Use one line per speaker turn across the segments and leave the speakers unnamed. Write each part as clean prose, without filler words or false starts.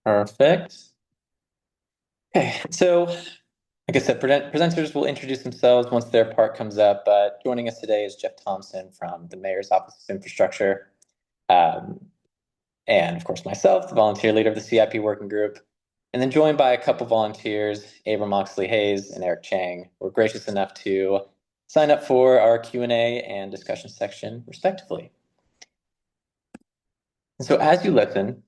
Perfect. Okay, so like I said, presenters will introduce themselves once their part comes up, but joining us today is Jeff Thompson from the Mayor's Office of Infrastructure, um, and of course myself, the volunteer leader of the CIP working group, and then joined by a couple volunteers, Abram Oxley Hayes and Eric Chang, were gracious enough to sign up for our Q&A and discussion section, respectively. And so as you listen,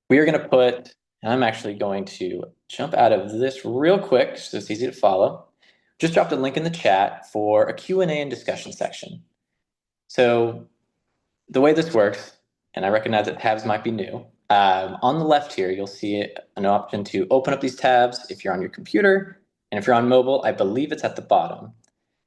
we are going to put, and I'm actually going to jump out of this real quick so it's easy to follow. Just dropped a link in the chat for a Q&A and discussion section. So the way this works, and I recognize that tabs might be new, on the left here, you'll see an option to open up these tabs if you're on your computer, and if you're on mobile, I believe it's at the bottom.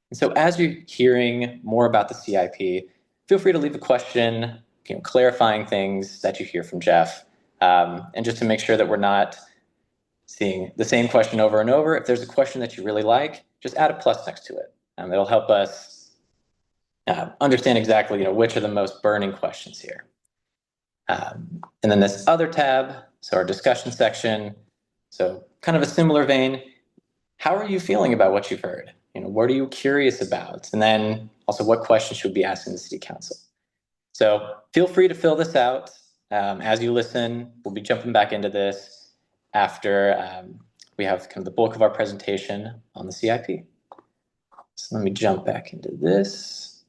And so as you're hearing more about the CIP, feel free to leave a question, clarifying things that you hear from Jeff. And just to make sure that we're not seeing the same question over and over, if there's a question that you really like, just add a plus next to it. It'll help us understand exactly which are the most burning questions here. And then this other tab, so our discussion section, so kind of a similar vein. How are you feeling about what you've heard? What are you curious about? And then also, what questions should we be asking the City Council? So feel free to fill this out as you listen. We'll be jumping back into this after we have kind of the bulk of our presentation on the CIP. So let me jump back into this.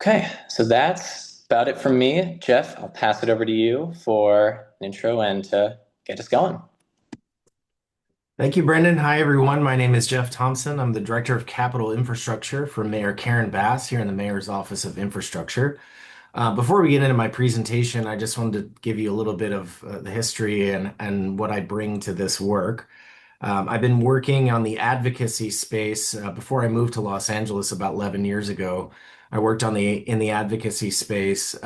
Okay, so that's about it from me. Jeff, I'll pass it over to you for an intro and to get us going.
Thank you, Brendan. Hi, everyone. My name is Jeff Thompson. I'm the Director of Capital Infrastructure for Mayor Karen Bass here in the Mayor's Office of Infrastructure. Before we get into my presentation, I just wanted to give you a little bit of the history and what I bring to this work. I've been working on the advocacy space before I moved to Los Angeles about 11 years ago. I worked in the advocacy space.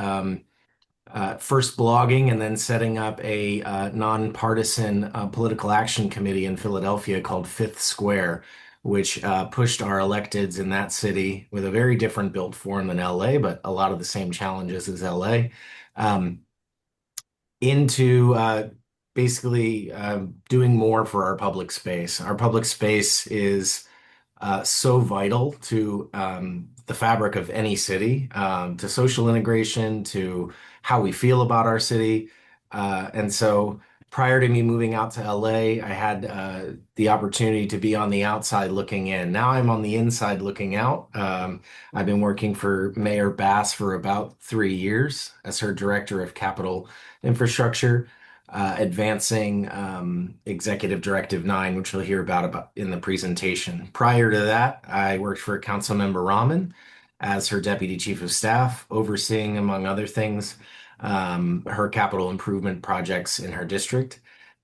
First blogging and then setting up a nonpartisan political action committee in Philadelphia called Fifth Square, which pushed our electeds in that city with a very different built form than LA, but a lot of the same challenges as LA, into basically doing more for our public space. Our public space is so vital to the fabric of any city, to social integration, to how we feel about our city. And so prior to me moving out to LA, I had the opportunity to be on the outside looking in. Now I'm on the inside looking out. I've been working for Mayor Bass for about 3 years as her Director of Capital Infrastructure, advancing Executive Directive 9, which we'll hear about in the presentation. Prior to that, I worked for Councilmember Rahman as her Deputy Chief of Staff, overseeing, among other things, her capital improvement projects in her district.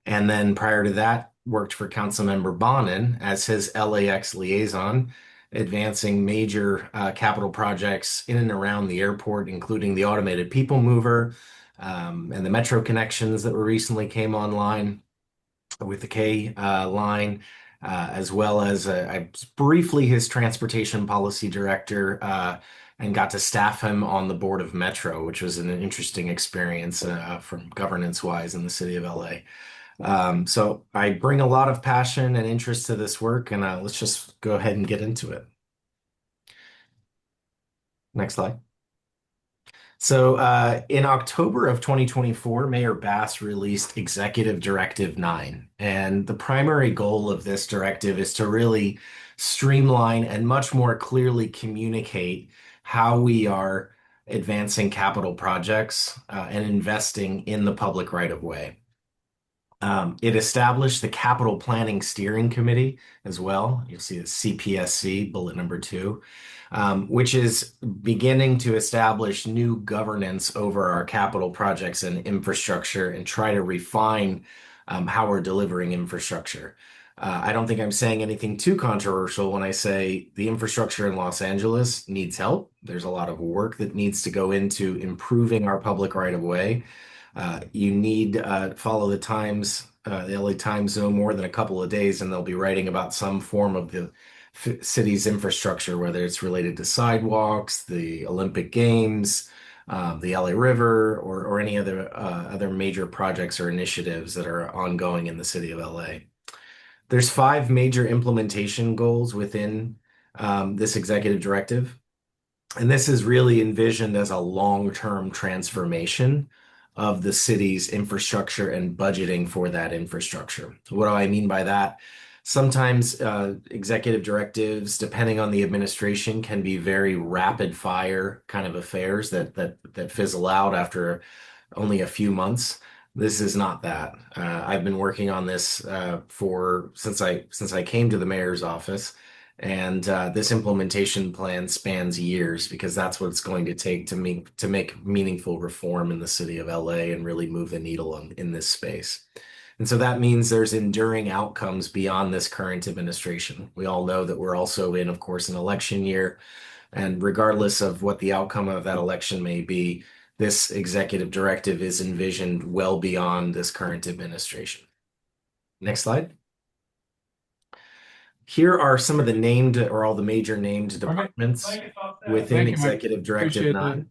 And then prior to that, worked for Councilmember Bonin as his LAX liaison, advancing major capital projects in and around the airport, including the automated people mover, and the metro connections that were recently came online with the K line, as well as I was briefly his transportation policy director, and got to staff him on the board of Metro, which was an interesting experience from governance-wise in the city of LA. So I bring a lot of passion and interest to this work, and let's just go ahead and get into it. Next slide. So in October of 2024, Mayor Bass released Executive Directive 9. And the primary goal of this directive is to really streamline and much more clearly communicate how we are advancing capital projects and investing in the public right of way. It established the Capital Planning Steering Committee as well. You'll see the CPSC, bullet number 2, which is beginning to establish new governance over our capital projects and infrastructure and try to refine how we're delivering infrastructure. I don't think I'm saying anything too controversial when I say the infrastructure in Los Angeles needs help. There's a lot of work that needs to go into improving our public right of way. You need to follow the Times, the LA Times, no more than a couple of days, and they'll be writing about some form of the city's infrastructure, whether it's related to sidewalks, the Olympic Games, the LA River, or any other major projects or initiatives that are ongoing in the city of LA. There's five major implementation goals within this executive directive. And this is really envisioned as a long-term transformation of the city's infrastructure and budgeting for that infrastructure. What do I mean by that? Sometimes executive directives, depending on the administration, can be very rapid fire kind of affairs that fizzle out after only a few months. This is not that. I've been working on this for since I came to the mayor's office, and this implementation plan spans years because that's what it's going to take to make meaningful reform in the city of LA and really move the needle in this space. And so that means there's enduring outcomes beyond this current administration. We all know that we're also in, of course, an election year. And regardless of what the outcome of that election may be, this executive directive is envisioned well beyond this current administration. Next slide. Here are some of the named or all the major named departments within
Thank you, Mike.
Executive Directive
Appreciate that.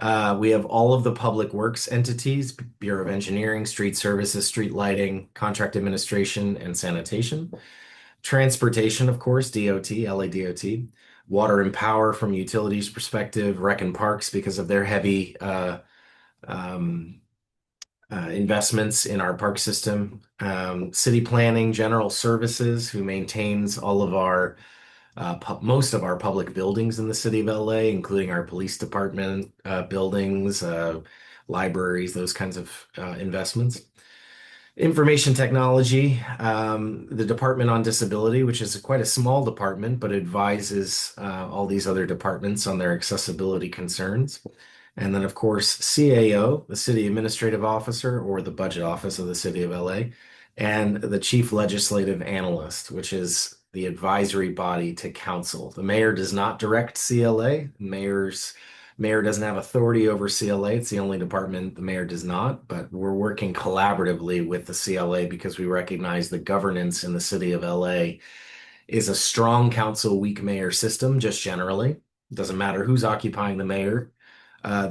9. We have all of the public works entities, Bureau of Engineering, Street Services, Street Lighting, Contract Administration, and Sanitation. Transportation, of course, DOT, LA DOT. Water and Power from utilities perspective, Rec and Parks because of their heavy um, investments in our park system. City Planning, General Services, who maintains all of our most of our public buildings in the city of LA, including our police department buildings, libraries, those kinds of investments. Information Technology, the Department on Disability, which is quite a small department, but advises all these other departments on their accessibility concerns. And then, of course, CAO, the City Administrative Officer, or the Budget Office of the City of LA, and the Chief Legislative Analyst, which is the advisory body to council. The mayor does not direct CLA. Mayor doesn't have authority over CLA. It's the only department the mayor does not, but we're working collaboratively with the CLA because we recognize the governance in the city of LA is a strong council, weak mayor system, just generally. It doesn't matter who's occupying the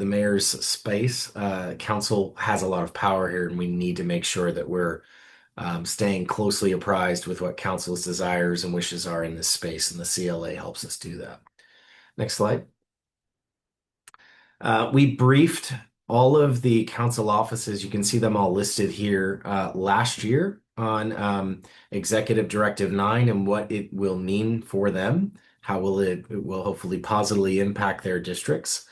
mayor's space. Council has a lot of power here, and we need to make sure that we're staying closely apprised with what council's desires and wishes are in this space, and the CLA helps us do that. Next slide. We briefed all of the council offices. You can see them all listed here last year on Executive Directive 9 and what it will mean for them. How it will hopefully positively impact their districts.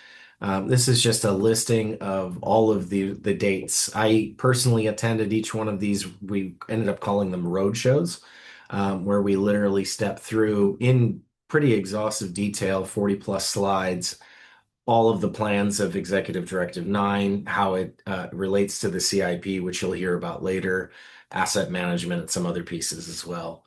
This is just a listing of all of the dates. I personally attended each one of these. We ended up calling them road shows, where we literally step through in pretty exhaustive detail, 40 plus slides, all of the plans of Executive Directive 9, how it relates to the CIP, which you'll hear about later, asset management, and some other pieces as well.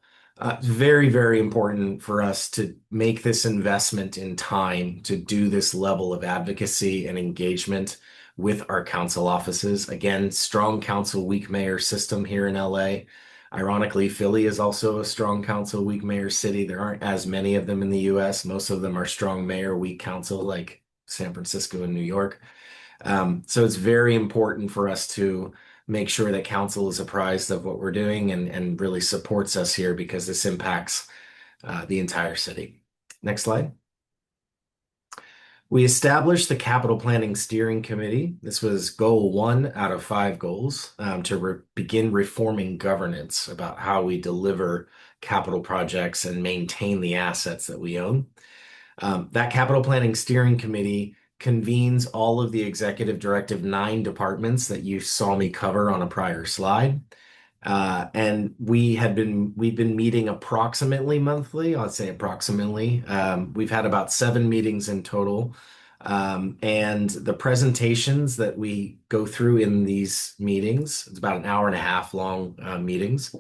Very, very important for us to make this investment in time to do this level of advocacy and engagement with our council offices. Again, strong council, weak mayor system here in LA. Ironically, Philly is also a strong council, weak mayor city. There aren't as many of them in the US. Most of them are strong mayor, weak council, like San Francisco and New York. So it's very important for us to make sure that council is apprised of what we're doing and really supports us here because this impacts the entire city. Next slide. We established the Capital Planning Steering Committee. This was goal 1 out of 5 goals to begin reforming governance about how we deliver capital projects and maintain the assets that we own. That Capital Planning Steering Committee convenes all of the Executive Directive 9 departments that you saw me cover on a prior slide. And we've been meeting approximately monthly. I'd say approximately. We've had about 7 meetings in total. And the presentations that we go through in these meetings, it's about an hour and a half long meetings,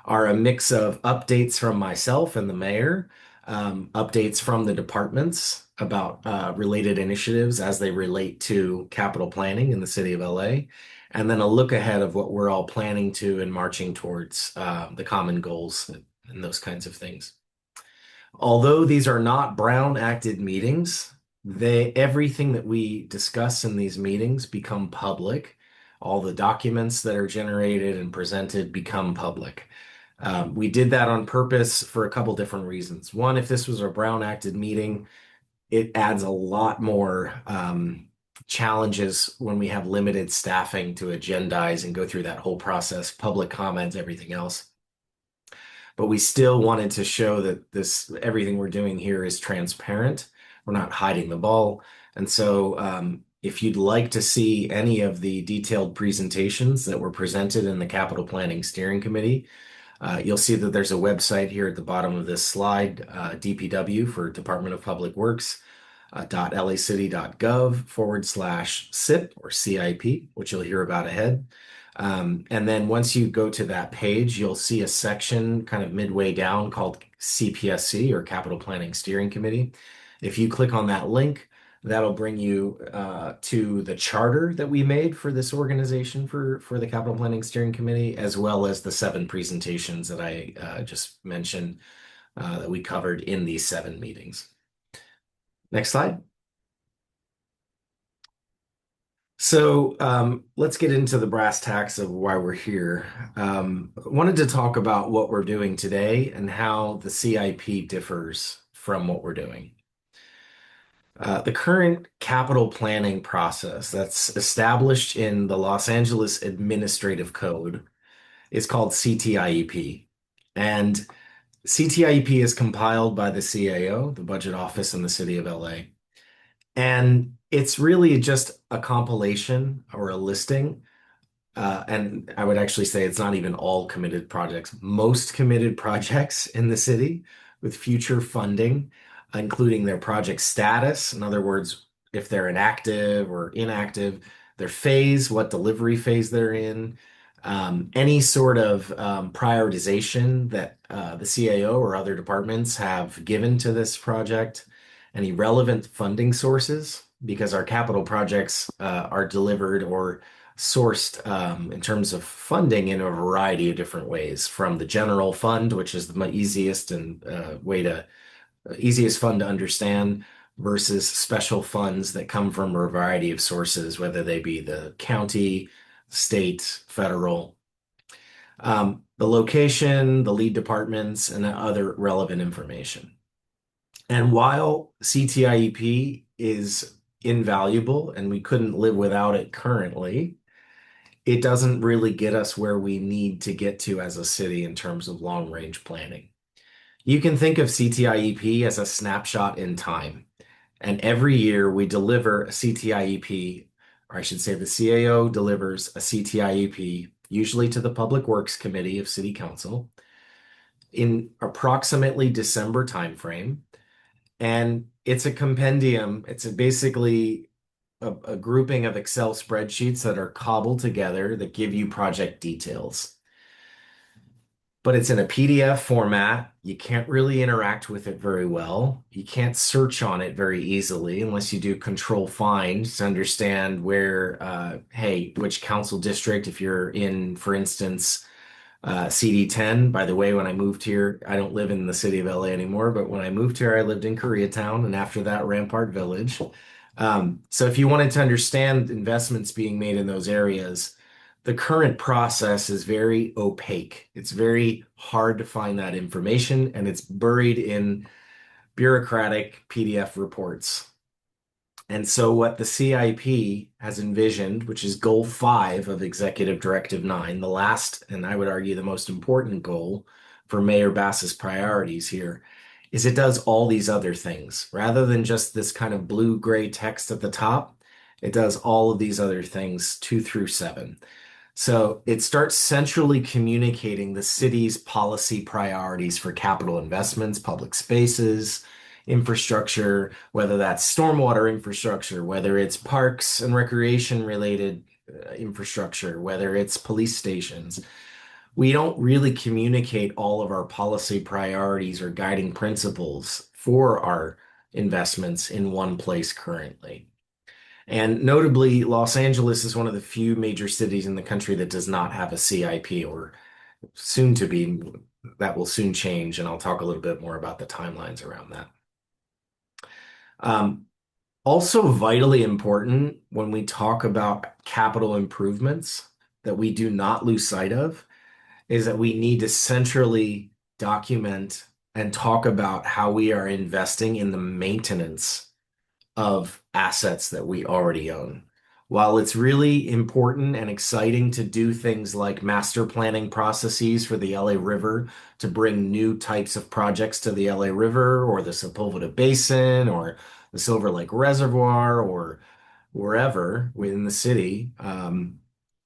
are a mix of updates from myself and the mayor, updates from the departments about related initiatives as they relate to capital planning in the city of LA, and then a look ahead of what we're all planning to and marching towards the common goals and those kinds of things. Although these are not Brown acted meetings, Everything that we discuss in these meetings become public. All the documents that are generated and presented become public. We did that on purpose for a couple different reasons. One, if this was a Brown acted meeting, it adds a lot more challenges when we have limited staffing to agendize and go through that whole process, public comments, everything else. But we still wanted to show that this everything we're doing here is transparent. We're not hiding the ball. And so if you'd like to see any of the detailed presentations that were presented in the Capital Planning Steering Committee, you'll see that there's a website here at the bottom of this slide, DPW for Department of Public Works, lacity.gov/CIP or CIP, which you'll hear about ahead. And then once you go to that page, you'll see a section kind of midway down called CPSC or Capital Planning Steering Committee. If you click on that link, that'll bring you to the charter that we made for this organization for the Capital Planning Steering Committee, as well as the 7 presentations that I just mentioned that we covered in these 7 meetings. Next slide. So let's get into the brass tacks of why we're here. I wanted to talk about what we're doing today and how the CIP differs from what we're doing. The current capital planning process that's established in the Los Angeles Administrative Code is called CTIEP. And CTIEP is compiled by the CAO, the Budget Office in the City of LA. And it's really just a compilation or a listing. And I would actually say it's not even all committed projects, most committed projects in the city with future funding, including their project status. In other words, if they're inactive or inactive, their phase, what delivery phase they're in, any sort of prioritization that the CAO or other departments have given to this project, any relevant funding sources, because our capital projects are delivered or sourced in terms of funding in a variety of different ways, from the general fund, which is the easiest and easiest fund to understand, versus special funds that come from a variety of sources, whether they be the county, state, federal, the location, the lead departments, and other relevant information. And while CTIEP is invaluable and we couldn't live without it currently, it doesn't really get us where we need to get to as a city in terms of long range planning. You can think of CTIEP as a snapshot in time. And every year we deliver a CTIEP, or I should say the CAO delivers a CTIEP, usually to the Public Works Committee of City Council, in approximately December timeframe. And it's a compendium. It's basically a grouping of Excel spreadsheets that are cobbled together that give you project details. But it's in a PDF format. You can't really interact with it very well. You can't search on it very easily unless you do control find to understand where, hey, which council district, if you're in, for instance, CD10. By the way, when I moved here, I don't live in the city of LA anymore, but when I moved here, I lived in Koreatown and after that, Rampart Village. So if you wanted to understand investments being made in those areas, the current process is very opaque. It's very hard to find that information, and it's buried in bureaucratic PDF reports. And so what the CIP has envisioned, which is goal 5 of Executive Directive 9, the last, and I would argue the most important goal for Mayor Bass's priorities here, is it does all these other things. Rather than just this kind of blue-gray text at the top, it does all of these other things 2 through 7. So it starts centrally communicating the city's policy priorities for capital investments, public spaces, infrastructure, whether that's stormwater infrastructure, whether it's parks and recreation related infrastructure, whether it's police stations. We don't really communicate all of our policy priorities or guiding principles for our investments in one place currently. And notably, Los Angeles is one of the few major cities in the country that does not have a CIP, or soon to be. That will soon change, and I'll talk a little bit more about the timelines around that. Um, Also, vitally important when we talk about capital improvements that we do not lose sight of is that we need to centrally document and talk about how we are investing in the maintenance of assets that we already own. While it's really important and exciting to do things like master planning processes for the LA River to bring new types of projects to the LA River or the Sepulveda Basin or the Silver Lake Reservoir or wherever within the city,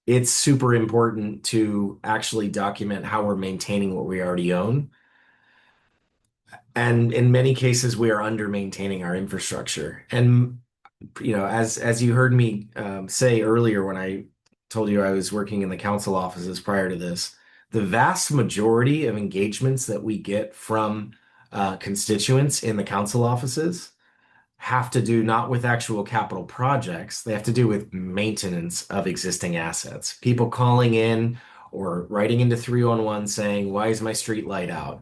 it's super important to actually document how we're maintaining what we already own. And in many cases, we are under maintaining our infrastructure. And as you heard me say earlier when I told you I was working in the council offices prior to this, the vast majority of engagements that we get from constituents in the council offices have to do not with actual capital projects, they have to do with maintenance of existing assets. People calling in or writing into 311 saying, "Why is my street light out?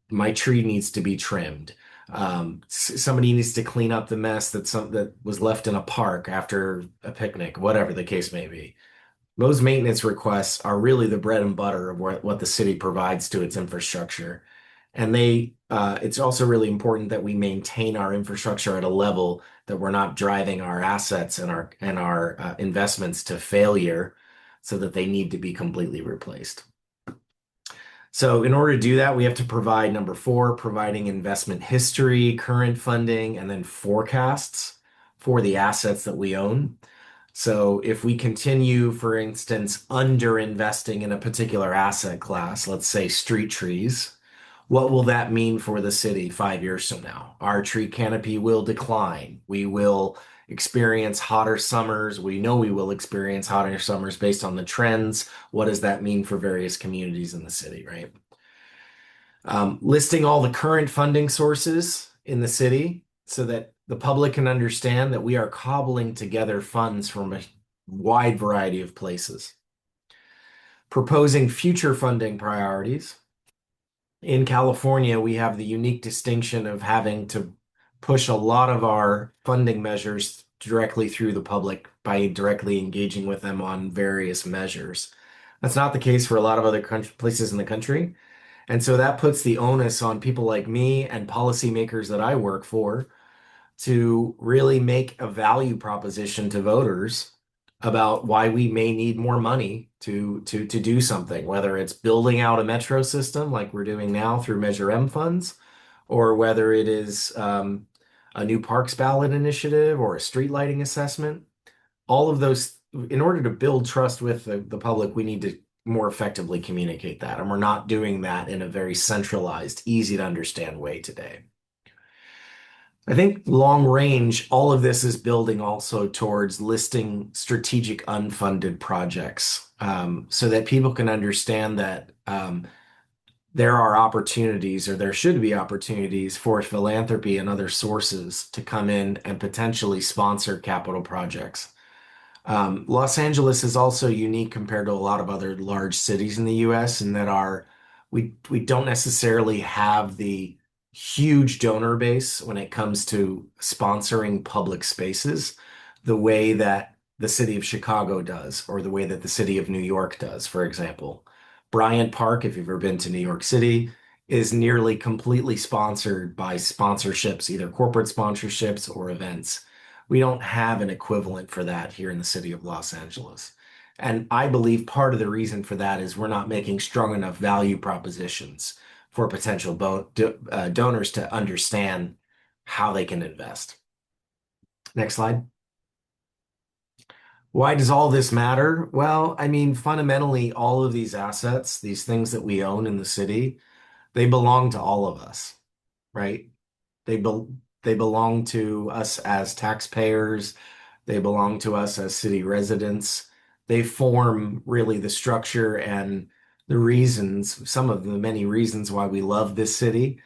My tree needs to be trimmed. Somebody needs to clean up the mess that was left in a park after a picnic," whatever the case may be. Those maintenance requests are really the bread and butter of what the city provides to its infrastructure. And it's also really important that we maintain our infrastructure at a level that we're not driving our assets and our investments to failure so that they need to be completely replaced. So in order to do that, we have to provide number four, providing investment history, current funding, and then forecasts for the assets that we own. So if we continue, for instance, under investing in a particular asset class, let's say street trees, what will that mean for the city 5 years from now? Our tree canopy will decline. We will experience hotter summers. We know we will experience hotter summers based on the trends. What does that mean for various communities in the city, right? Listing all the current funding sources in the city so that the public can understand that we are cobbling together funds from a wide variety of places. Proposing future funding priorities. In California, we have the unique distinction of having to push a lot of our funding measures directly through the public by directly engaging with them on various measures. That's not the case for a lot of other places in the country. And so that puts the onus on people like me and policymakers that I work for to really make a value proposition to voters about why we may need more money to do something, whether it's building out a metro system like we're doing now through Measure M funds, or whether it is a new parks ballot initiative or a street lighting assessment. All of those, in order to build trust with the public, we need to more effectively communicate that. And we're not doing that in a very centralized, easy to understand way today. I think long range, all of this is building also towards listing strategic unfunded projects so that people can understand that there are opportunities or there should be opportunities for philanthropy and other sources to come in and potentially sponsor capital projects. Los Angeles is also unique compared to a lot of other large cities in the US in that we don't necessarily have the huge donor base when it comes to sponsoring public spaces the way that the city of Chicago does, or the way that the city of New York does, for example. Bryant Park, if you've ever been to New York City, is nearly completely sponsored by sponsorships, either corporate sponsorships or events. We don't have an equivalent for that here in the city of Los Angeles. And I believe part of the reason for that is we're not making strong enough value propositions for potential donors to understand how they can invest. Next slide. Why does all this matter? Well, I mean, fundamentally, all of these assets, these things that we own in the city, they belong to all of us, right? They be they belong to us as taxpayers. They belong to us as city residents. They form really the structure and the reasons, some of the many reasons why we love this city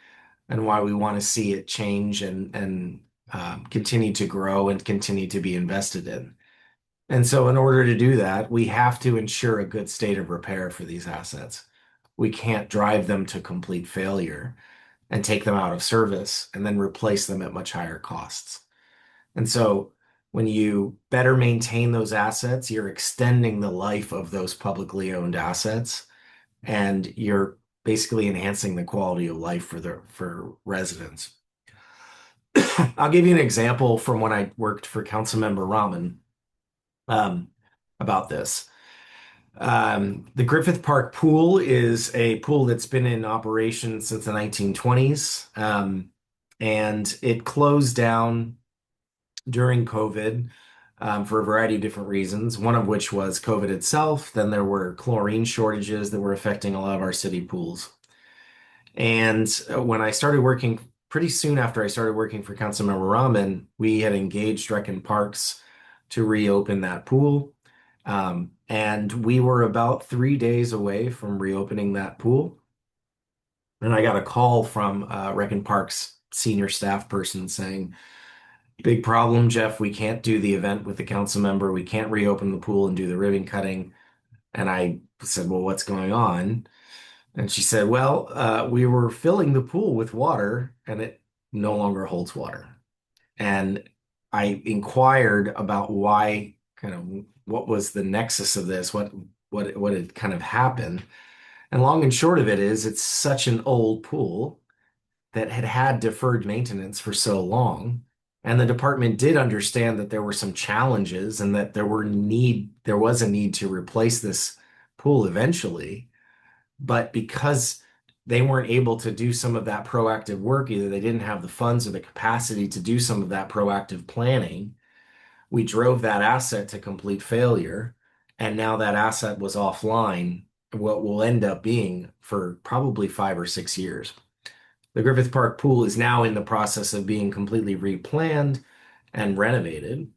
and why we want to see it change and continue to grow and continue to be invested in. And so, in order to do that, we have to ensure a good state of repair for these assets. We can't drive them to complete failure and take them out of service and then replace them at much higher costs. And so when you better maintain those assets, you're extending the life of those publicly owned assets, and you're basically enhancing the quality of life for residents. I'll give you an example from when I worked for Councilmember Rahman um, about this. The Griffith Park Pool is a pool that's been in operation since the 1920s, and it closed down during COVID for a variety of different reasons, one of which was COVID itself. Then there were chlorine shortages that were affecting a lot of our city pools. And when I started working, pretty soon after I started working for Councilmember Rahman, we had engaged Recon Parks to reopen that pool. And we were about 3 days away from reopening that pool. And I got a call from Recon Parks senior staff person saying, big problem, Jeff. We can't do the event with the council member. We can't reopen the pool and do the ribbon cutting. And I said, well, what's going on? And she said, well, we were filling the pool with water and it no longer holds water. And I inquired about why, kind of what was the nexus of this, what had kind of happened. And long and short of it is it's such an old pool that had had deferred maintenance for so long. And the department did understand that there were some challenges and that there was a need to replace this pool eventually. But because they weren't able to do some of that proactive work, either they didn't have the funds or the capacity to do some of that proactive planning, we drove that asset to complete failure. And now that asset was offline, what will end up being for probably 5 or 6 years. The Griffith Park pool is now in the process of being completely replanned and renovated.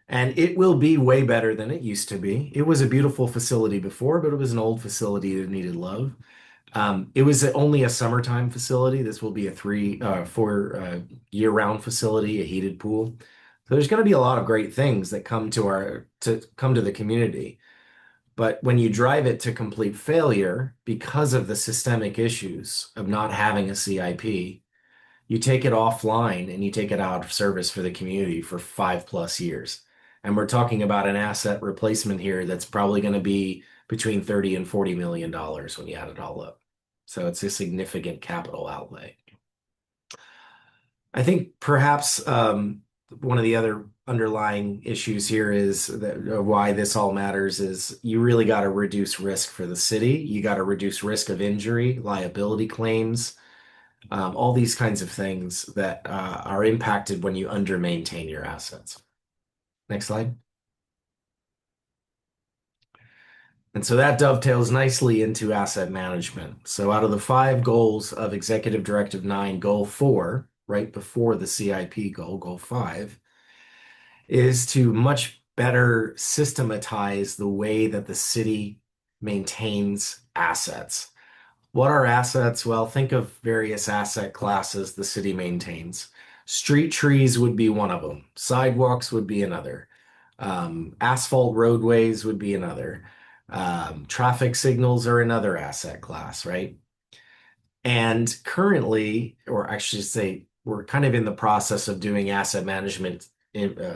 And it will be way better than it used to be. It was a beautiful facility before, but it was an old facility that needed love. It was only a summertime facility. This will be a 4 year-round facility, a heated pool. So there's going to be a lot of great things that come to the community. But when you drive it to complete failure because of the systemic issues of not having a CIP, you take it offline and you take it out of service for the community for 5+ years. And we're talking about an asset replacement here that's probably going to be between 30 and $40 million when you add it all up. So it's a significant capital outlay. I think perhaps one of the other underlying issues here is that why this all matters is you really got to reduce risk for the city. You got to reduce risk of injury, liability claims, all these kinds of things that are impacted when you under maintain your assets. Next slide. And so that dovetails nicely into asset management. So out of the 5 goals of Executive Directive 9, Goal 4, right before the CIP goal, Goal 5, is to much better systematize the way that the city maintains assets. What are assets? Well, think of various asset classes the city maintains. Street trees would be one of them. Sidewalks would be another. Asphalt roadways would be another. Traffic signals are another asset class, right? And currently, or I should say, we're kind of in the process of doing asset management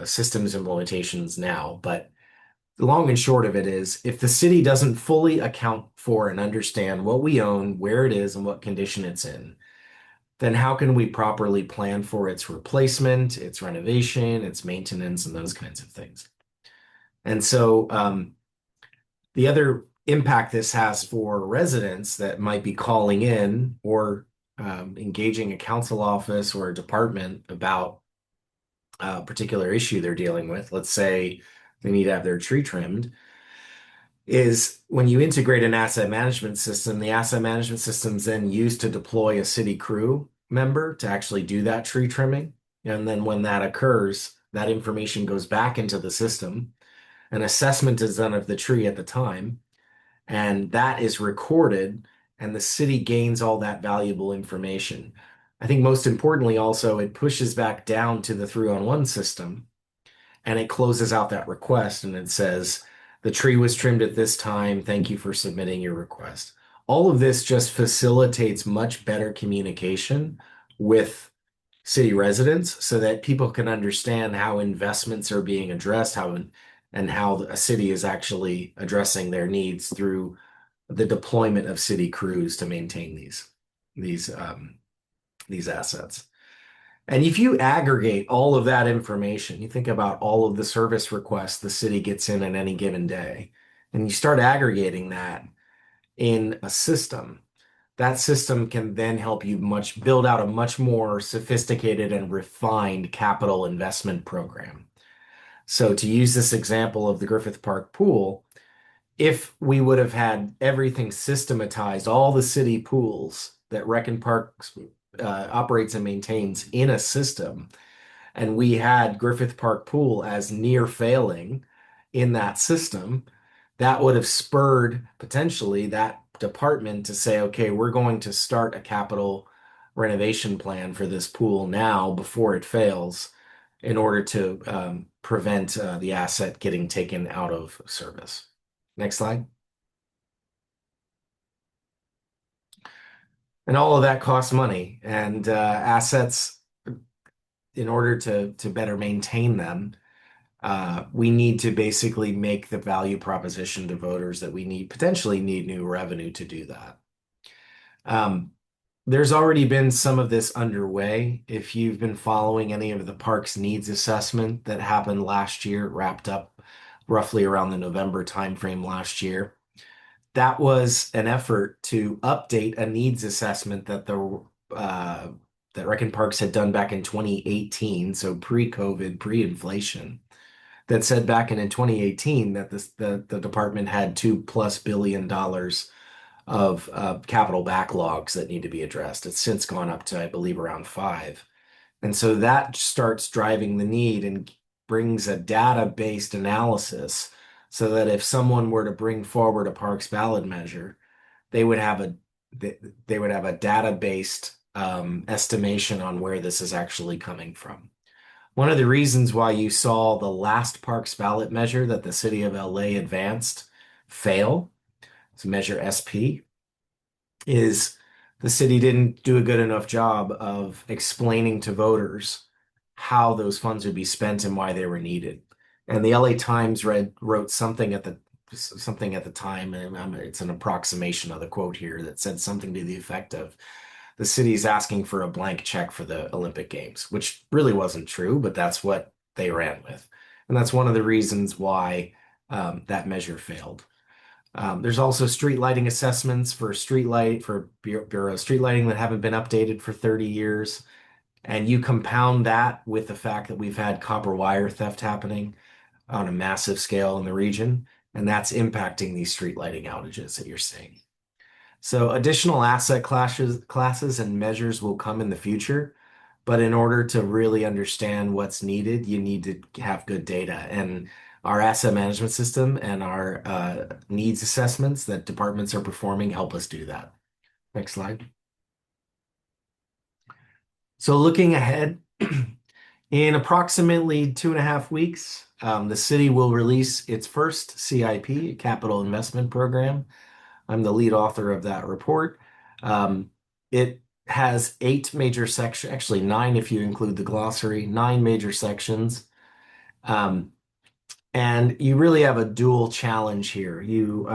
systems implementations now. But the long and short of it is, if the city doesn't fully account for and understand what we own, where it is, and what condition it's in, then how can we properly plan for its replacement, its renovation, its maintenance, and those kinds of things? And so the other impact this has for residents that might be calling in or engaging a council office or a department about a particular issue they're dealing with, let's say they need to have their tree trimmed, is when you integrate an asset management system, the asset management system's then used to deploy a city crew member to actually do that tree trimming. And then when that occurs, that information goes back into the system. An assessment is done of the tree at the time, and that is recorded, and the city gains all that valuable information. I think most importantly, also, it pushes back down to the 3-on-1 system and it closes out that request and it says, the tree was trimmed at this time. Thank you for submitting your request. All of this just facilitates much better communication with city residents so that people can understand how investments are being addressed, and how a city is actually addressing their needs through the deployment of city crews to maintain these these assets. And if you aggregate all of that information, you think about all of the service requests the city gets in any given day, and you start aggregating that in a system, that system can then help you build out a much more sophisticated and refined capital investment program. So to use this example of the Griffith Park pool, if we would have had everything systematized, all the city pools that Recon Park operates and maintains in a system, and we had Griffith Park Pool as near failing in that system, that would have spurred potentially that department to say, okay, we're going to start a capital renovation plan for this pool now before it fails in order to prevent the asset getting taken out of service. Next slide. And all of that costs money, and assets, in order to better maintain them, we need to basically make the value proposition to voters that we potentially need new revenue to do that. Um, there's already been some of this underway. If you've been following any of the parks needs assessment that happened last year, wrapped up roughly around the November timeframe last year, that was an effort to update a needs assessment uh, that Recon Parks had done back in 2018, so pre-COVID, pre-inflation, that said back in 2018 that the department had $2+ billion of capital backlogs that need to be addressed. It's since gone up to, I believe, around five. And so that starts driving the need and brings a data-based analysis so that if someone were to bring forward a parks ballot measure, they would have a they would have a data-based estimation on where this is actually coming from. One of the reasons why you saw the last Parks ballot measure that the city of LA advanced fail, to Measure SP, is the city didn't do a good enough job of explaining to voters how those funds would be spent and why they were needed. And the LA Times wrote something at the time, and it's an approximation of the quote here, that said something to the effect of, the city's asking for a blank check for the Olympic Games, which really wasn't true, but that's what they ran with. And that's one of the reasons why that measure failed. There's also street lighting assessments for Bureau of Street Lighting that haven't been updated for 30 years. And you compound that with the fact that we've had copper wire theft happening on a massive scale in the region, and that's impacting these street lighting outages that you're seeing. So additional asset classes and measures will come in the future, but in order to really understand what's needed, you need to have good data. And our asset management system and our needs assessments that departments are performing help us do that. Next slide. So looking ahead, in approximately 2.5 weeks, the city will release its first CIP, Capital Investment Program. I'm the lead author of that report. It has 8 major sections, actually nine if you include the glossary, 9 major sections. Um, and you really have a dual challenge here. You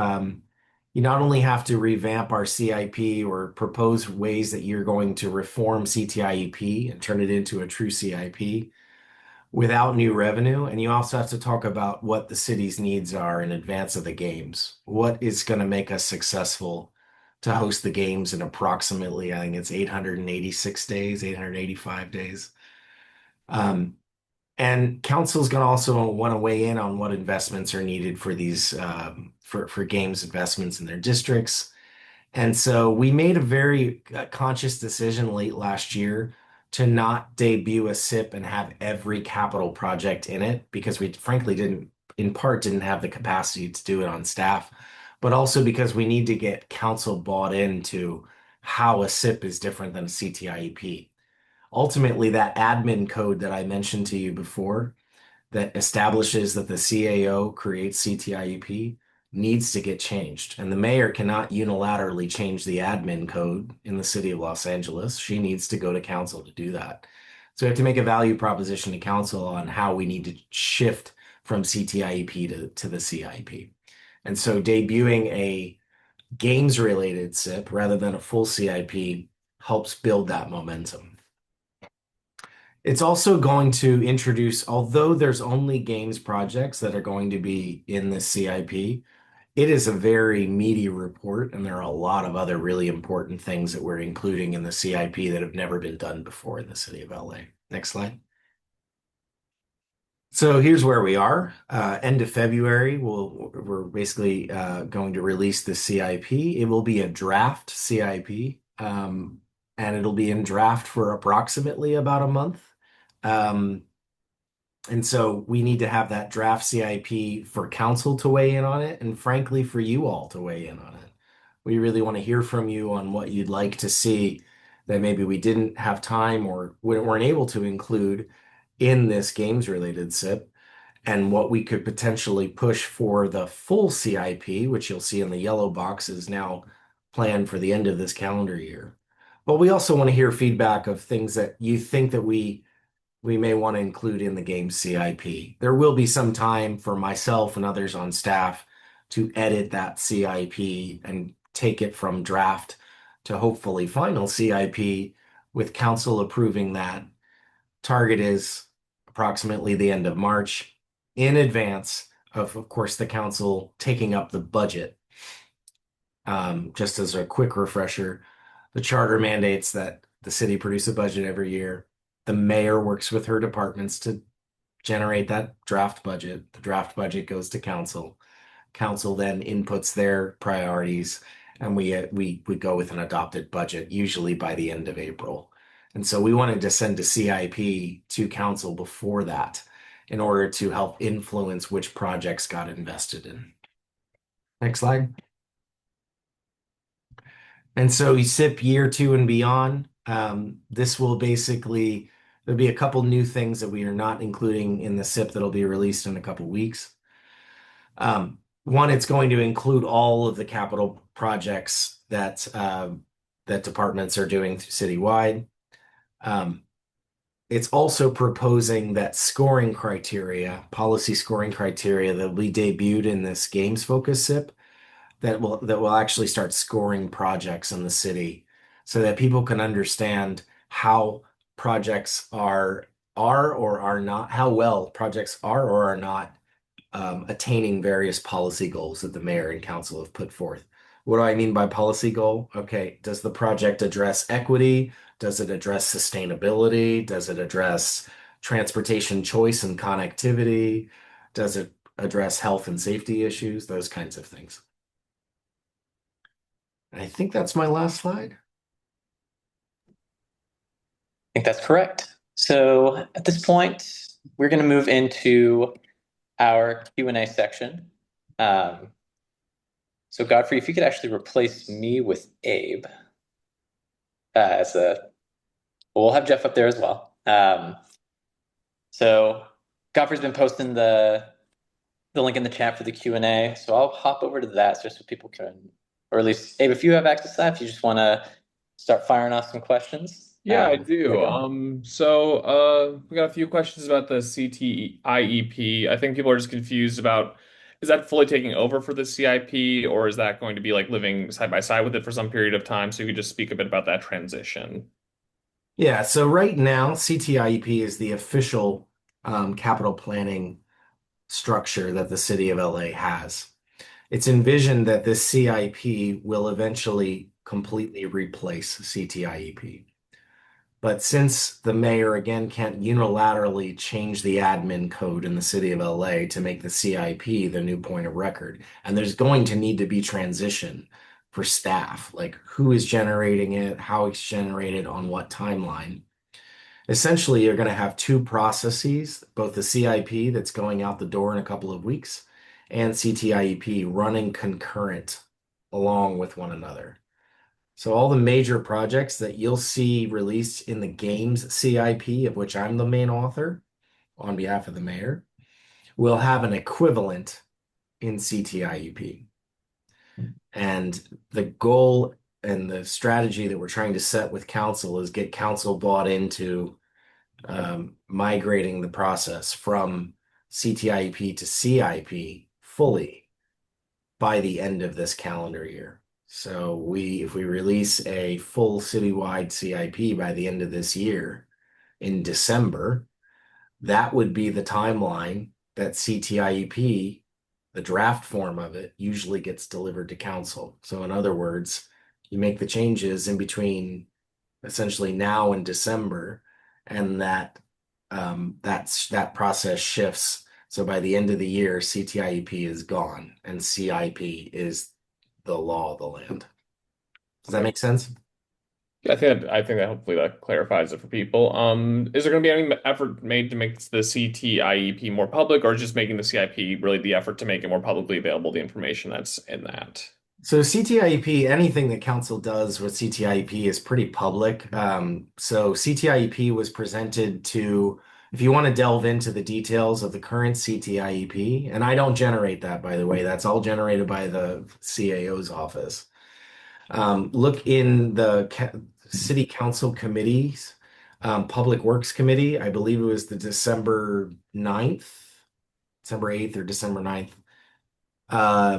not only have to revamp our CIP or propose ways that you're going to reform CTIEP and turn it into a true CIP without new revenue. And you also have to talk about what the city's needs are in advance of the games. What is going to make us successful to host the games in approximately, I think it's 886 days, 885 days. Um, and council's going to also want to weigh in on what investments are needed for these for games investments in their districts. And so we made a very conscious decision late last year to not debut a SIP and have every capital project in it, because we frankly in part, didn't have the capacity to do it on staff, but also because we need to get council bought into how a SIP is different than a CTIEP. Ultimately, that admin code that I mentioned to you before, that establishes that the CAO creates CTIEP, needs to get changed. And the mayor cannot unilaterally change the admin code in the city of Los Angeles. She needs to go to council to do that. So we have to make a value proposition to council on how we need to shift from CTIEP to the CIP. And so debuting a games related SIP rather than a full CIP helps build that momentum. It's also going to introduce, although there's only games projects that are going to be in the CIP, it is a very meaty report, and there are a lot of other really important things that we're including in the CIP that have never been done before in the city of LA. Next slide. So here's where we are. End of February, we're basically going to release the CIP. It will be a draft CIP, and it'll be in draft for approximately about a month. Um, and so we need to have that draft CIP for council to weigh in on it, and frankly, for you all to weigh in on it. We really want to hear from you on what you'd like to see that maybe we didn't have time or weren't able to include in this games related SIP, and what we could potentially push for the full CIP, which you'll see in the yellow box is now planned for the end of this calendar year. But we also want to hear feedback of things that you think that we may want to include in the game CIP. There will be some time for myself and others on staff to edit that CIP and take it from draft to hopefully final CIP with council approving that. Target is approximately the end of March in advance of course, the council taking up the budget. Just as a quick refresher, the charter mandates that the city produce a budget every year. The mayor works with her departments to generate that draft budget. The draft budget goes to council. Council then inputs their priorities, and we go with an adopted budget, usually by the end of April. And so we wanted to send a CIP to council before that in order to help influence which projects got invested in. Next slide. And so you SIP year two and beyond. This will basically, there'll be a couple new things that we are not including in the SIP that'll be released in a couple weeks. One, it's going to include all of the capital projects that departments are doing citywide. It's also proposing that scoring criteria, policy scoring criteria that will be debuted in this games focus SIP that will actually start scoring projects in the city so that people can understand how projects are or are not, how well projects are or are not attaining various policy goals that the mayor and council have put forth. What do I mean by policy goal? Okay, does the project address equity? Does it address sustainability? Does it address transportation choice and connectivity? Does it address health and safety issues? Those kinds of things. I think that's my last slide.
think that's correct. So at this point, we're going to move into our Q&A section. So Godfrey, if you could actually replace me with Abe as we'll have Jeff up there as well. So Godfrey's been posting the link in the chat for the Q&A. So I'll hop over to that just so people can, or at least Abe, if you have access to that, if you just want to start firing off some questions.
Yeah, I
There you
do.
go.
We got a few questions about the CTIEP. I think people are just confused about is that fully taking over for the CIP, or is that going to be like living side by side with it for some period of time? So you could just speak a bit about that transition.
Yeah, so right now, CTIEP is the official capital planning structure that the city of LA has. It's envisioned that this CIP will eventually completely replace CTIEP. But since the mayor again can't unilaterally change the admin code in the city of LA to make the CIP the new point of record, and there's going to need to be transition for staff, like who is generating it, how it's generated, on what timeline. Essentially, you're going to have two processes, both the CIP that's going out the door in a couple of weeks and CTIEP running concurrent along with one another. So all the major projects that you'll see released in the games CIP, of which I'm the main author on behalf of the mayor, will have an equivalent in CTIEP. And the goal and the strategy that we're trying to set with council is get council bought into migrating the process from CTIEP to CIP fully by the end of this calendar year. So if we release a full citywide CIP by the end of this year in December, that would be the timeline that CTIEP, the draft form of it, usually gets delivered to council. So in other words, you make the changes in between essentially now and December, and that process shifts. So by the end of the year, CTIEP is gone and CIP is the law of the land. Does that
Okay.
make sense?
Yeah, I think that hopefully that clarifies it for people. Is there going to be any effort made to make the CTIEP more public, or just making the CIP really the effort to make it more publicly available, the information that's in that?
So CTIEP, anything that council does with CTIEP is pretty public. So CTIEP was presented to, if you want to delve into the details of the current CTIEP, and I don't generate that, by the way, that's all generated by the CAO's office. Look in the city council committees, Public Works Committee, I believe it was the December 8th or December 9th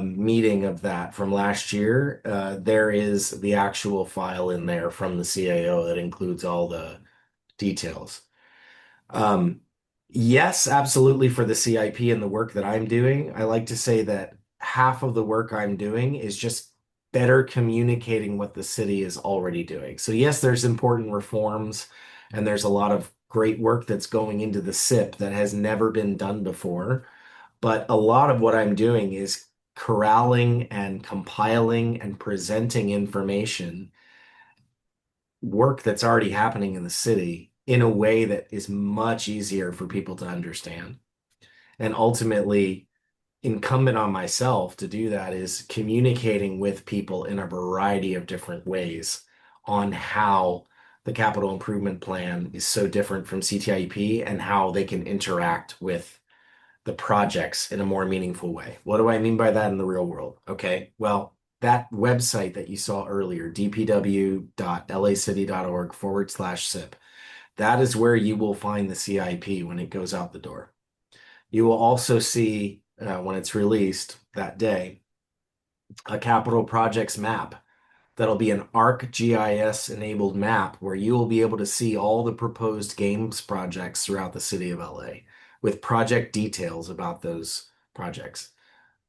meeting of that from last year. There is the actual file in there from the CAO that includes all the details. Um, yes, absolutely for the CIP and the work that I'm doing. I like to say that half of the work I'm doing is just better communicating what the city is already doing. So yes, there's important reforms and there's a lot of great work that's going into the SIP that has never been done before. But a lot of what I'm doing is corralling and compiling and presenting information, work that's already happening in the city in a way that is much easier for people to understand. And ultimately, incumbent on myself to do that is communicating with people in a variety of different ways on how the capital improvement plan is so different from CTIEP and how they can interact with the projects in a more meaningful way. What do I mean by that in the real world? Okay, well, that website that you saw earlier, dpw.lacity.org/SIP, that is where you will find the CIP when it goes out the door. You will also see, when it's released that day, a capital projects map that'll be an ArcGIS enabled map where you will be able to see all the proposed games projects throughout the city of LA with project details about those projects.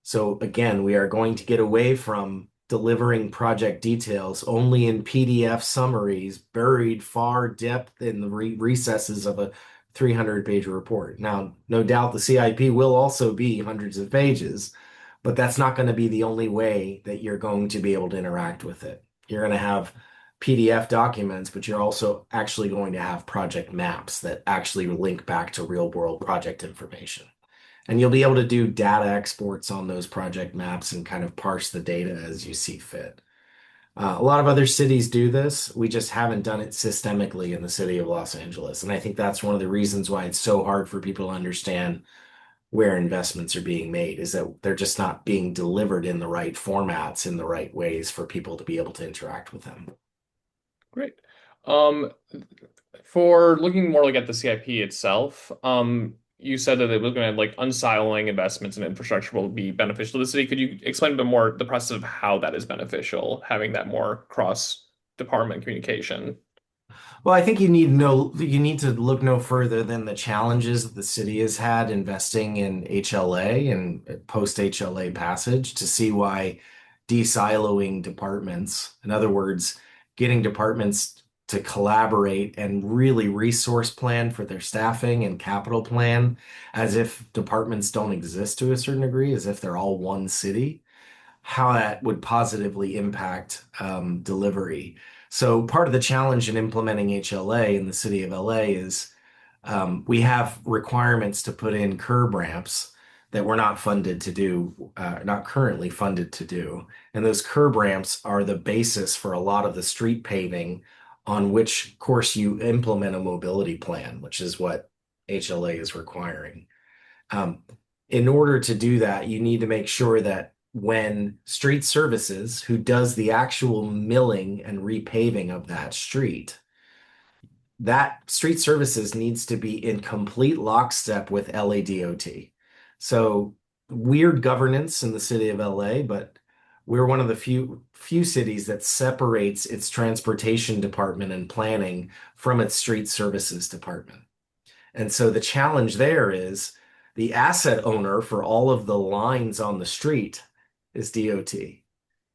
So again, we are going to get away from delivering project details only in PDF summaries buried far depth in the recesses of a 300-page report. Now, no doubt the CIP will also be hundreds of pages, but that's not going to be the only way that you're going to be able to interact with it. You're going to have PDF documents, but you're also actually going to have project maps that actually link back to real world project information. And you'll be able to do data exports on those project maps and kind of parse the data as you see fit. A lot of other cities do this. We just haven't done it systemically in the city of Los Angeles. And I think that's one of the reasons why it's so hard for people to understand where investments are being made, is that they're just not being delivered in the right formats, in the right ways for people to be able to interact with them.
Great. Um, for looking more like at the CIP itself, you said that it was going to like unsiloing investments in infrastructure will be beneficial to the city. Could you explain a bit more the process of how that is beneficial, having that more cross-department communication?
Well, I think you need to look no further than the challenges that the city has had investing in HLA and post HLA passage to see why de-siloing departments, in other words, getting departments to collaborate and really resource plan for their staffing and capital plan as if departments don't exist to a certain degree, as if they're all one city, how that would positively impact delivery. So part of the challenge in implementing HLA in the city of LA is we have requirements to put in curb ramps that we're not funded to do, not currently funded to do. And those curb ramps are the basis for a lot of the street paving on which course you implement a mobility plan, which is what HLA is requiring. Um, in order to do that, you need to make sure that when street services, who does the actual milling and repaving of that street, that street services needs to be in complete lockstep with LADOT. So weird governance in the city of LA, but we're one of the few cities that separates its transportation department and planning from its street services department. And so the challenge there is the asset owner for all of the lines on the street is DOT.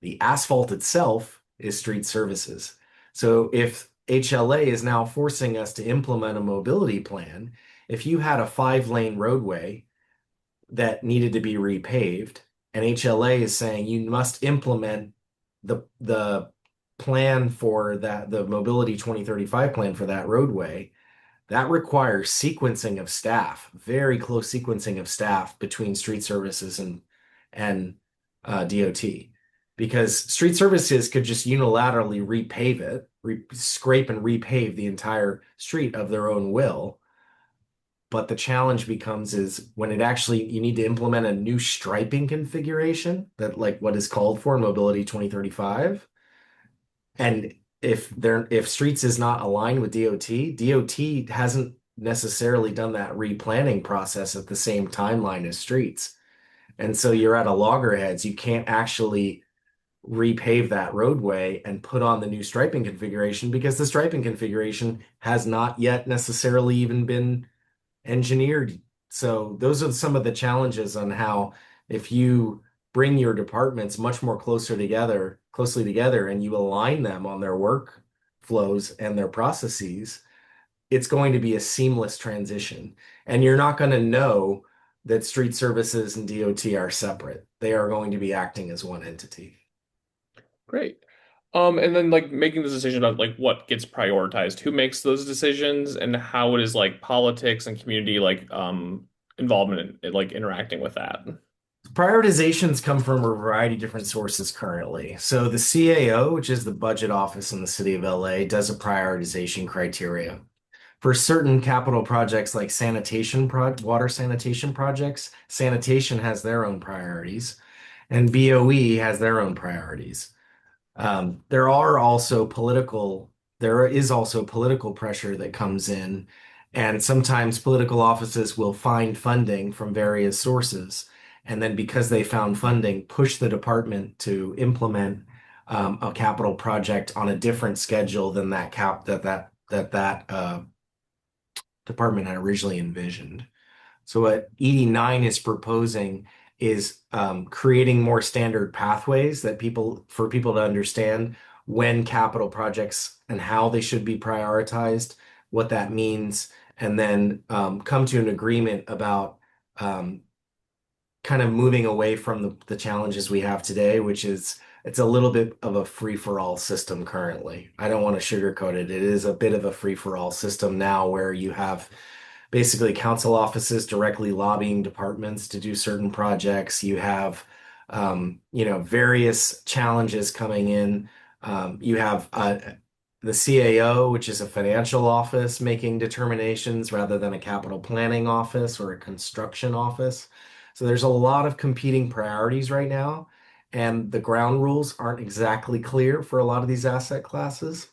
The asphalt itself is street services. So if HLA is now forcing us to implement a mobility plan, if you had a 5-lane roadway that needed to be repaved, and HLA is saying you must implement the plan for that, the mobility 2035 plan for that roadway, that requires sequencing of staff, very close sequencing of staff between street services and DOT. Because street services could just unilaterally repave it, scrape and repave the entire street of their own will. But the challenge becomes is when it actually you need to implement a new striping configuration that like what is called for in Mobility 2035. And if streets is not aligned with DOT, DOT hasn't necessarily done that replanning process at the same timeline as streets. And so you're at a loggerheads. You can't actually repave that roadway and put on the new striping configuration because the striping configuration has not yet necessarily even been engineered. So those are some of the challenges on how if you bring your departments much more closely together, and you align them on their work flows and their processes, it's going to be a seamless transition. And you're not going to know that street services and DOT are separate. They are going to be acting as one entity.
Great. And then like making this decision about like what gets prioritized, who makes those decisions, and how it is like politics and community like involvement in like interacting with that.
Prioritizations come from a variety of different sources currently. So the CAO, which is the budget office in the city of LA, does a prioritization criteria. For certain capital projects like water sanitation projects, sanitation has their own priorities, and BOE has their own priorities. There is also political pressure that comes in, and sometimes political offices will find funding from various sources, and then because they found funding, push the department to implement a capital project on a different schedule than that department had originally envisioned. So what ED9 is proposing is creating more standard pathways for people to understand when capital projects and how they should be prioritized, what that means, and then come to an agreement about um, kind of moving away from the challenges we have today, which is it's a little bit of a free-for-all system currently. I don't want to sugarcoat it. It is a bit of a free-for-all system now where you have basically council offices directly lobbying departments to do certain projects. You have, various challenges coming in. You have the CAO, which is a financial office, making determinations rather than a capital planning office or a construction office. So there's a lot of competing priorities right now, and the ground rules aren't exactly clear for a lot of these asset classes.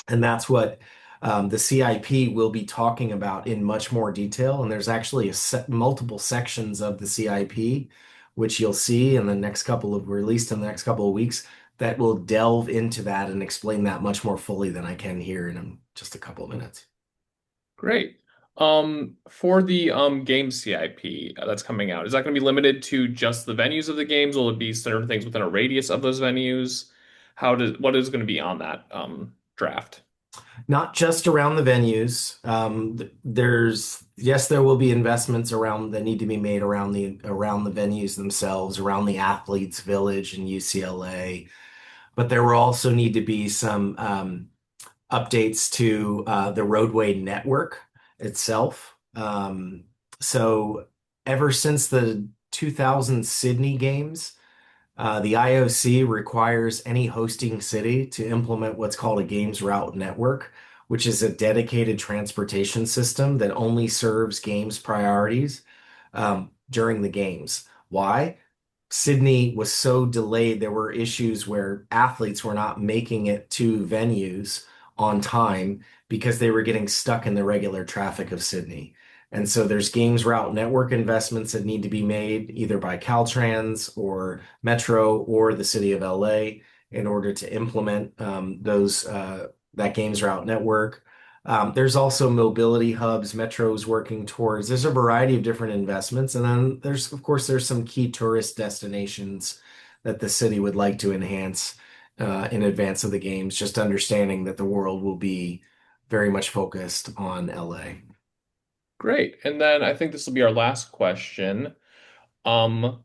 And that's what the CIP will be talking about in much more detail. And there's actually multiple sections of the CIP, which you'll see in the next couple of released in the next couple of weeks, that will delve into that and explain that much more fully than I can here in just a couple of minutes.
Great. For the game CIP that's coming out, is that going to be limited to just the venues of the games? Will it be certain things within a radius of those venues? What is going to be on that draft?
Not just around the venues. Yes, there will be investments around that need to be made around the venues themselves, around the athletes' village in UCLA. But there will also need to be some updates to the roadway network itself. So ever since the 2000 Sydney Games, the IOC requires any hosting city to implement what's called a Games Route Network, which is a dedicated transportation system that only serves games priorities during the games. Why? Sydney was so delayed. There were issues where athletes were not making it to venues on time because they were getting stuck in the regular traffic of Sydney. And so there's games route network investments that need to be made either by Caltrans or Metro or the city of LA in order to implement those that games route network. There's also mobility hubs Metro's working towards. There's a variety of different investments, and then there's of course there's some key tourist destinations that the city would like to enhance in advance of the games. Just understanding that the world will be very much focused on LA.
Great. And then I think this will be our last question. Um,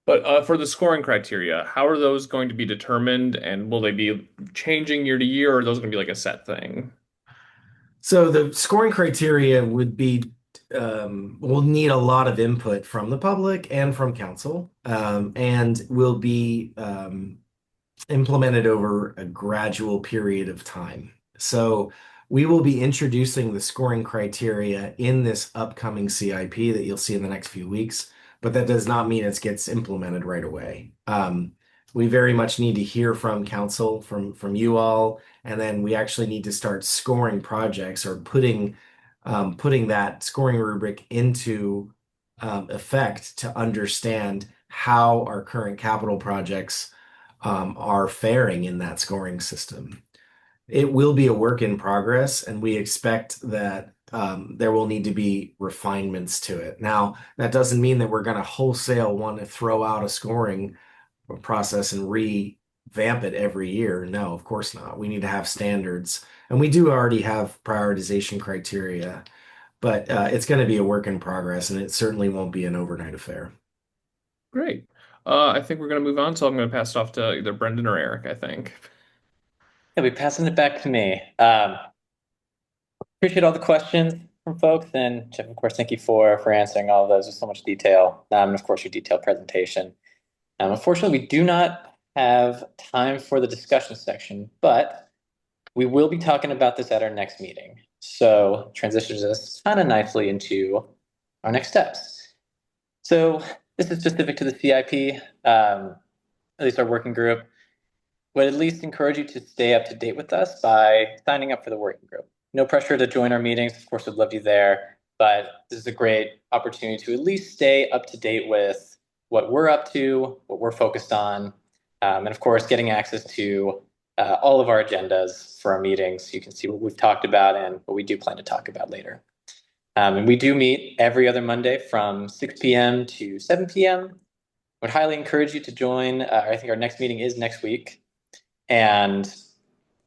but for the scoring criteria, how are those going to be determined, and will they be changing year to year, or are those going to be like a set thing?
So the scoring criteria would be will need a lot of input from the public and from council, and will be implemented over a gradual period of time. So we will be introducing the scoring criteria in this upcoming CIP that you'll see in the next few weeks, but that does not mean it gets implemented right away. We very much need to hear from council, from you all, and then we actually need to start scoring projects or putting that scoring rubric into effect to understand how our current capital projects are faring in that scoring system. It will be a work in progress, and we expect that there will need to be refinements to it. Now, that doesn't mean that we're going to wholesale want to throw out a scoring process and revamp it every year. No, of course not. We need to have standards, and we do already have prioritization criteria, but it's going to be a work in progress, and it certainly won't be an overnight affair.
Great. I think we're going to move on, so I'm going to pass it off to either Brendan or Eric, I think.
He'll be passing it back to me. Appreciate all the questions from folks, and Jeff, of course, thank you for answering all of those with so much detail, and of course your detailed presentation. Unfortunately, we do not have time for the discussion section, but we will be talking about this at our next meeting. So transitions us kind of nicely into our next steps. So this is specific to the CIP, at least our working group. Would at least encourage you to stay up to date with us by signing up for the working group. No pressure to join our meetings. Of course, we'd love you there, but this is a great opportunity to at least stay up to date with what we're up to, what we're focused on, and of course, getting access to all of our agendas for our meetings. You can see what we've talked about and what we do plan to talk about later. And we do meet every other Monday from 6 p.m. to 7 p.m. Would highly encourage you to join. I think our next meeting is next week, and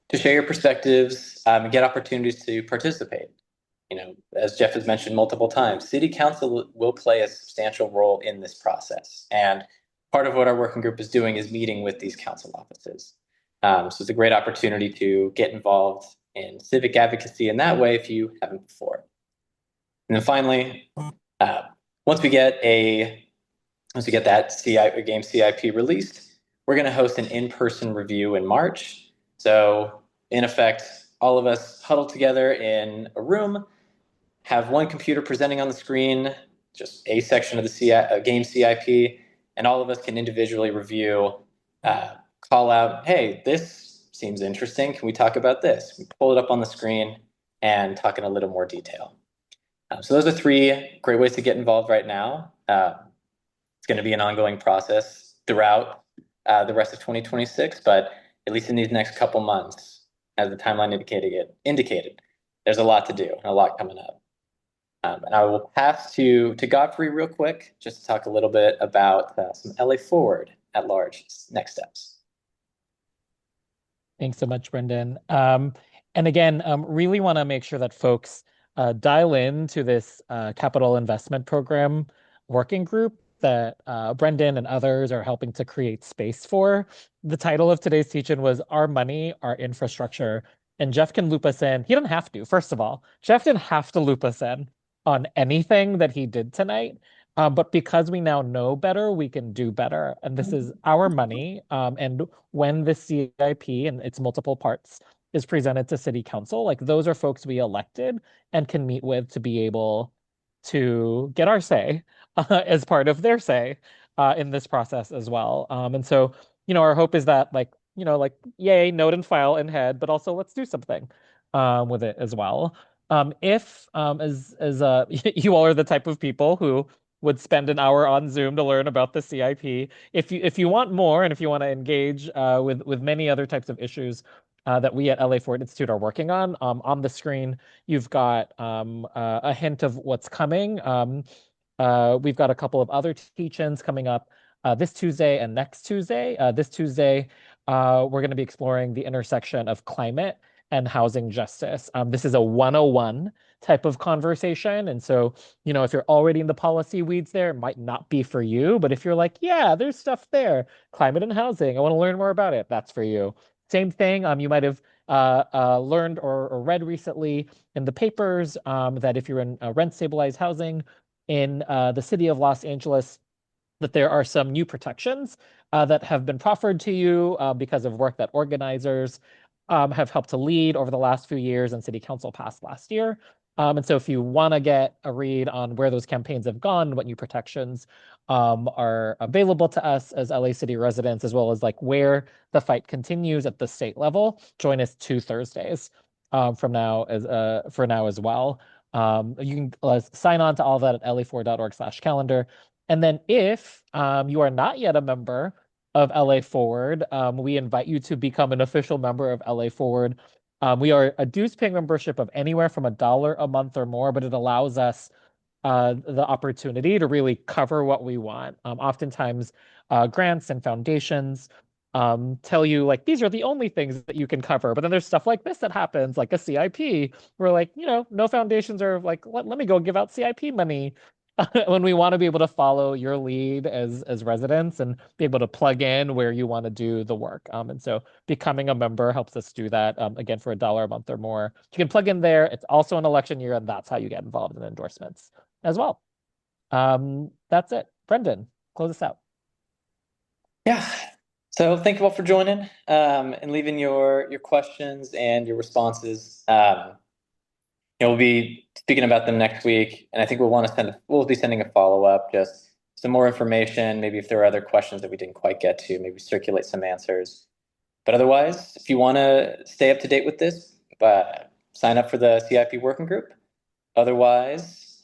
to share your perspectives and get opportunities to participate. You know, as Jeff has mentioned multiple times, City Council will play a substantial role in this process. And part of what our working group is doing is meeting with these council offices. So it's a great opportunity to get involved in civic advocacy in that way if you haven't before. And then finally, uh, once we get that game CIP released, we're going to host an in-person review in March. So in effect, all of us huddle together in a room, have one computer presenting on the screen, just a section of the game CIP, and all of us can individually review, call out, hey, this seems interesting. Can we talk about this? We pull it up on the screen and talk in a little more detail. So those are three great ways to get involved right now. It's going to be an ongoing process throughout the rest of 2026, but at least in these next couple months, as the timeline indicated, there's a lot to do and a lot coming up. And I will pass to Godfrey real quick, just to talk a little bit about some LA Forward at large next steps.
Thanks so much, Brendan. And again, really want to make sure that folks dial in to this capital investment program working group that Brendan and others are helping to create space for. The title of today's teaching was Our Money, Our Infrastructure. And Jeff can loop us in. He didn't have to, first of all. Jeff didn't have to loop us in on anything that he did tonight. But because we now know better, we can do better. And this is our money. And when the CIP and its multiple parts is presented to City Council, like those are folks we elected and can meet with to be able to get our say as part of their say in this process as well. And so, our hope is that like like, yay, note and file in head, but also let's do something with it as well. If as you all are the type of people who would spend an hour on Zoom to learn about the CIP, if you want more and if you want to engage with many other types of issues that we at LA Ford Institute are working on the screen, you've got a hint of what's coming. We've got a couple of other teach-ins coming up this Tuesday and next Tuesday. This Tuesday, we're going to be exploring the intersection of climate and housing justice. This is a 101 type of conversation. And so, if you're already in the policy weeds there, it might not be for you. But if you're like, yeah, there's stuff there, climate and housing, I want to learn more about it, that's for you. Same thing, you might have learned or read recently in the papers that if you're in rent stabilized housing in the city of Los Angeles, that there are some new protections that have been proffered to you because of work that organizers have helped to lead over the last few years and city council passed last year. And so if you want to get a read on where those campaigns have gone, what new protections are available to us as LA City residents, as well as like where the fight continues at the state level, join us 2 Thursdays from now as for now as well. You can sign on to all that at la4.org/calendar. And then if you are not yet a member of LA Forward, we invite you to become an official member of LA Forward. We are a dues paying membership of anywhere from $1 a month or more, but it allows us the opportunity to really cover what we want. Oftentimes, grants and foundations tell you like these are the only things that you can cover, but then there's stuff like this that happens, like a CIP, where like no foundations are like let me go give out CIP money. When we want to be able to follow your lead as residents and be able to plug in where you want to do the work. And so becoming a member helps us do that. Again, for $1 a month or more, you can plug in there. It's also an election year, and that's how you get involved in endorsements as well. That's it. Brendan, close us out.
Yeah. So thank you all for joining and leaving your questions and your responses. We'll be speaking about them next week, and I think we'll be sending a follow-up, just some more information. Maybe if there are other questions that we didn't quite get to, maybe circulate some answers. But otherwise, if you want to stay up to date with this, sign up for the CIP working group. Otherwise,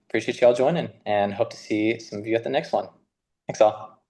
appreciate you all joining and hope to see some of you at the next one. Thanks all.